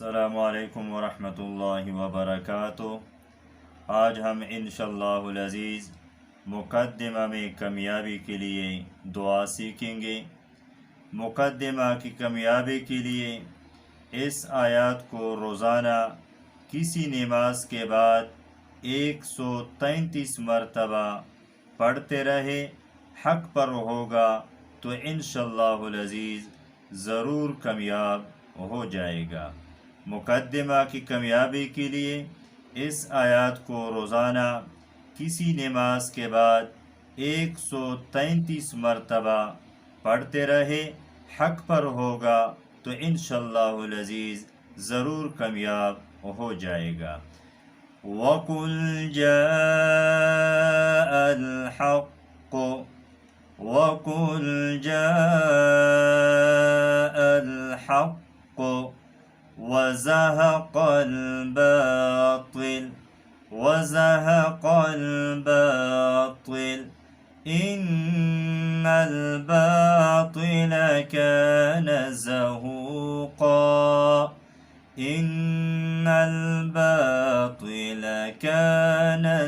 السلام علیکم ورحمۃ اللہ وبرکاتہ۔ آج ہم انشاءاللہ العزیز مقدمہ میں کامیابی کے لیے دعا سیکھیں گے۔ مقدمہ کی کامیابی کے لیے اس آیات کو روزانہ کسی نماز کے بعد 133 مرتبہ پڑھتے رہے، حق پر ہوگا تو انشاءاللہ العزیز ضرور کامیاب ہو جائے گا۔ مقدمہ کی کامیابی کے لیے اس آیات کو روزانہ کسی نماز کے بعد 133 مرتبہ پڑھتے رہے، حق پر ہوگا تو انشاءاللہ العزیز ضرور کامیاب ہو جائے گا۔ وَقُلْ جَاءَ الْحَقُّ وَقُلْ جَاءَ الْحَقُّ وَزَهَقَ الْبَاطِلُ إِنَّ الْبَاطِلَ كَانَ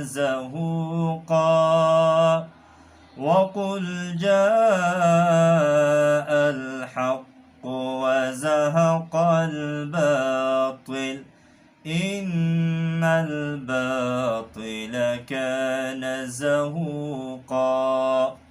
زَهُوقًا وَقُلْ جَاءَ الْحَقُّ وَزَهَقَ الْبَاطِلُ إِنَّ الْبَاطِلَ كَانَ زَهُوقًا۔